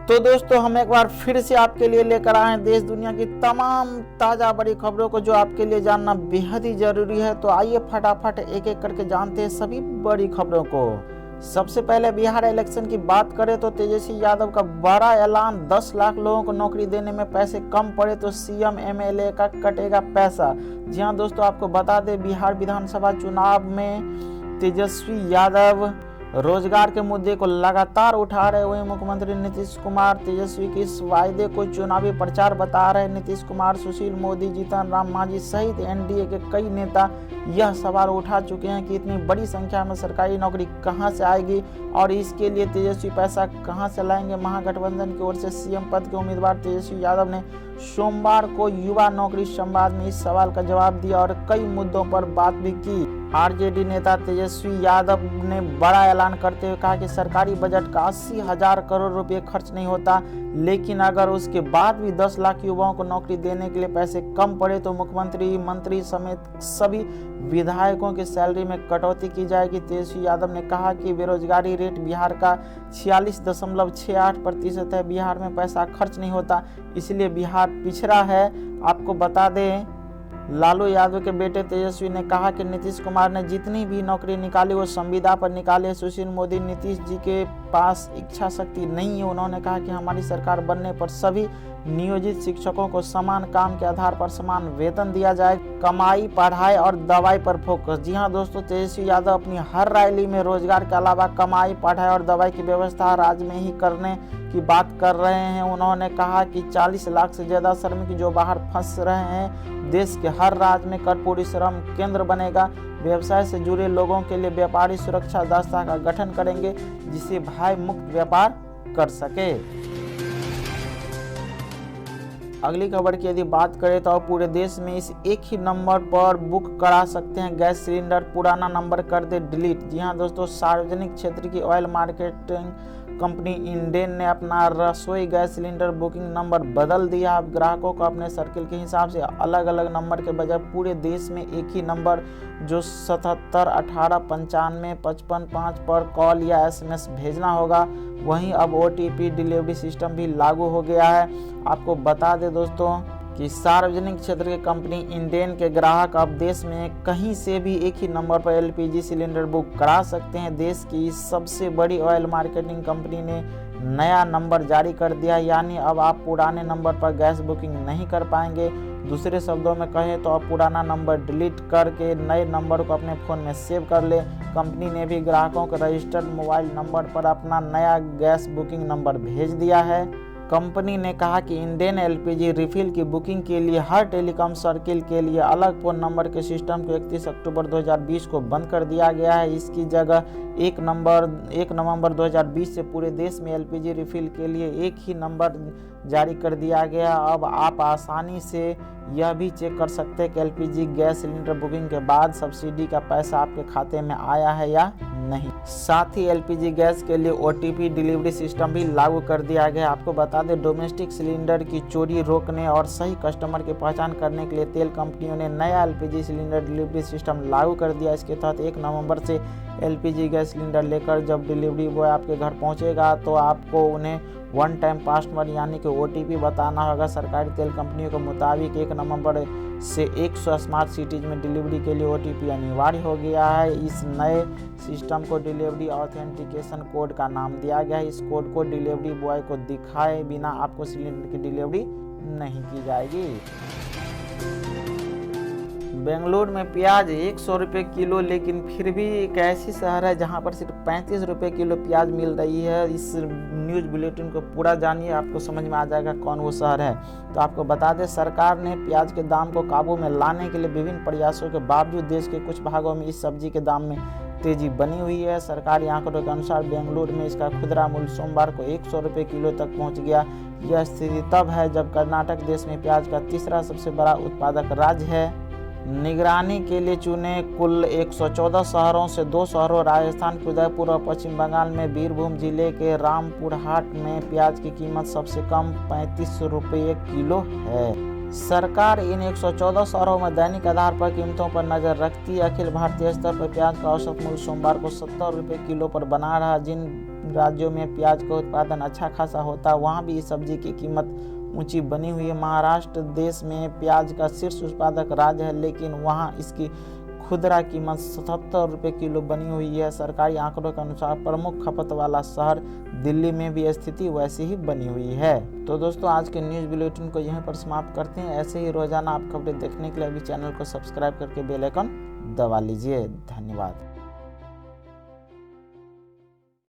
तो दोस्तों हम एक बार फिर से आपके लिए लेकर आए हैं देश दुनिया की तमाम ताज़ा बड़ी खबरों को, जो आपके लिए जानना बेहद ही जरूरी है। तो आइए फटाफट एक एक करके जानते हैं सभी बड़ी खबरों को। सबसे पहले बिहार इलेक्शन की बात करें तो तेजस्वी यादव का बड़ा ऐलान, 10 लाख लोगों को नौकरी देने में पैसे कम पड़े तो सीएम एमएलए का कटेगा पैसा। जी हाँ दोस्तों, आपको बता दें बिहार विधानसभा चुनाव में तेजस्वी यादव रोजगार के मुद्दे को लगातार उठा रहे। वहीं मुख्यमंत्री नीतीश कुमार तेजस्वी के इस वायदे को चुनावी प्रचार बता रहे। नीतीश कुमार, सुशील मोदी, जीतन राम मांझी सहित एनडीए के कई नेता यह सवाल उठा चुके हैं कि इतनी बड़ी संख्या में सरकारी नौकरी कहां से आएगी और इसके लिए तेजस्वी पैसा कहां से लाएंगे। महागठबंधन की ओर से सीएम पद के उम्मीदवार तेजस्वी यादव ने सोमवार को युवा नौकरी संवाद में इस सवाल का जवाब दिया और कई मुद्दों पर बात भी की। आरजेडी नेता तेजस्वी यादव ने बड़ा ऐलान करते हुए कहा कि सरकारी बजट का 80,000 करोड़ रुपए खर्च नहीं होता, लेकिन अगर उसके बाद भी 10 लाख युवाओं को नौकरी देने के लिए पैसे कम पड़े तो मुख्यमंत्री, मंत्री समेत सभी विधायकों की सैलरी में कटौती की जाएगी। तेजस्वी यादव ने कहा कि बेरोजगारी रेट बिहार का 46.68% है। बिहार में पैसा खर्च नहीं होता, इसलिए बिहार पिछड़ा है। आपको बता दें लालू यादव के बेटे तेजस्वी ने कहा कि नीतीश कुमार ने जितनी भी नौकरी निकाली वो संविदा पर निकाले। सुशील मोदी, नीतीश जी के पास इच्छा शक्ति नहीं है। उन्होंने कहा कि हमारी सरकार बनने पर सभी नियोजित शिक्षकों को समान काम के आधार पर समान वेतन दिया जाए। कमाई, पढ़ाई और दवाई पर फोकस। जी हाँ दोस्तों, तेजस्वी यादव अपनी हर रैली में रोजगार के अलावा कमाई, पढ़ाई और दवाई की व्यवस्था राज्य में ही करने की बात कर रहे हैं। उन्होंने कहा कि 40 लाख से ज्यादा श्रमिक जो बाहर फंस रहे हैं, देश के हर राज्य में कर्पूरी श्रम केंद्र बनेगा। व्यवसाय से जुड़े लोगों के लिए व्यापारी सुरक्षा दस्ता का गठन करेंगे, जिससे भय मुक्त व्यापार कर सके। अगली खबर की यदि बात करें तो आप पूरे देश में इस एक ही नंबर पर बुक करा सकते हैं गैस सिलेंडर। पुराना नंबर कर दे डिलीट। जी हाँ दोस्तों, सार्वजनिक क्षेत्र की ऑयल मार्केटिंग कंपनी इंडेन ने अपना रसोई गैस सिलेंडर बुकिंग नंबर बदल दिया। अब ग्राहकों को अपने सर्किल के हिसाब से अलग अलग नंबर के बजाय पूरे देश में एक ही नंबर जो 77 18 95 55 5 पर कॉल या एसएमएस भेजना होगा। वहीं अब ओटीपी डिलीवरी सिस्टम भी लागू हो गया है। आपको बता दें दोस्तों कि सार्वजनिक क्षेत्र की कंपनी इंडेन के ग्राहक अब देश में कहीं से भी एक ही नंबर पर एलपीजी सिलेंडर बुक करा सकते हैं। देश की सबसे बड़ी ऑयल मार्केटिंग कंपनी ने नया नंबर जारी कर दिया, यानी अब आप पुराने नंबर पर गैस बुकिंग नहीं कर पाएंगे। दूसरे शब्दों में कहें तो आप पुराना नंबर डिलीट करके नए नंबर को अपने फ़ोन में सेव कर ले। कंपनी ने भी ग्राहकों के रजिस्टर्ड मोबाइल नंबर पर अपना नया गैस बुकिंग नंबर भेज दिया है। कंपनी ने कहा कि इंडेन एलपीजी रिफिल की बुकिंग के लिए हर टेलीकॉम सर्किल के लिए अलग फ़ोन नंबर के सिस्टम को 31 अक्टूबर 2020 को बंद कर दिया गया है। इसकी जगह 1 नवंबर 2020 से पूरे देश में एलपीजी रिफिल के लिए एक ही नंबर जारी कर दिया गया। अब आप आसानी से यह भी चेक कर सकते हैं कि एलपीजी गैस सिलेंडर बुकिंग के बाद सब्सिडी का पैसा आपके खाते में आया है या नहीं। साथ ही एलपीजी गैस के लिए ओटीपी डिलीवरी सिस्टम भी लागू कर दिया गया। आपको बता दें डोमेस्टिक सिलेंडर की चोरी रोकने और सही कस्टमर की पहचान करने के लिए तेल कंपनियों ने नया एलपीजी सिलेंडर डिलीवरी सिस्टम लागू कर दिया। इसके तहत 1 नवंबर से एलपीजी गैस सिलेंडर लेकर जब डिलीवरी बॉय आपके घर पहुंचेगा तो आपको उन्हें वन टाइम पासवर्ड यानी कि ओटीपी बताना होगा। सरकारी तेल कंपनियों के मुताबिक 1 नवंबर से 100 स्मार्ट सिटीज में डिलीवरी के लिए ओटीपी अनिवार्य हो गया है। इस नए सिस्टम को डिलीवरी ऑथेंटिकेशन कोड का नाम दिया गया है। इस कोड को डिलीवरी बॉय को दिखाए बिना आपको सिलेंडर की डिलीवरी नहीं की जाएगी। बेंगलुरु में प्याज 100 रुपये किलो, लेकिन फिर भी एक ऐसी शहर है जहां पर सिर्फ 35 रुपये किलो प्याज मिल रही है। इस न्यूज़ बुलेटिन को पूरा जानिए, आपको समझ में आ जाएगा कौन वो शहर है। तो आपको बता दें सरकार ने प्याज के दाम को काबू में लाने के लिए विभिन्न प्रयासों के बावजूद देश के कुछ भागों में इस सब्जी के दाम में तेजी बनी हुई है। सरकारी आंकड़ों के अनुसार बेंगलुरु में इसका खुदरा मूल्य सोमवार को 100 रुपये किलो तक पहुँच गया। यह स्थिति तब है जब कर्नाटक देश में प्याज का तीसरा सबसे बड़ा उत्पादक राज्य है। निगरानी के लिए चुने कुल 114 शहरों से 2 शहरों राजस्थान के उदयपुर और पश्चिम बंगाल में बीरभूम जिले के रामपुरहाट में प्याज की कीमत सबसे कम 35 रुपये किलो है। सरकार इन 114 शहरों में दैनिक आधार पर कीमतों पर नजर रखती है। अखिल भारतीय स्तर पर प्याज का औसत मूल्य सोमवार को 70 रुपये किलो पर बना रहा। जिन राज्यों में प्याज का उत्पादन अच्छा खासा होता है वहां भी इस सब्जी की कीमत ऊंची बनी हुई है। महाराष्ट्र देश में प्याज का शीर्ष उत्पादक राज्य है, लेकिन वहां इसकी खुदरा कीमत 77 रुपये किलो बनी हुई है। सरकारी आंकड़ों के अनुसार प्रमुख खपत वाला शहर दिल्ली में भी स्थिति वैसी ही बनी हुई है। तो दोस्तों, आज के न्यूज़ बुलेटिन को यहीं पर समाप्त करते हैं। ऐसे ही रोजाना आप खबरें देखने के लिए अभी चैनल को सब्सक्राइब करके बेल आइकन दबा लीजिए। धन्यवाद।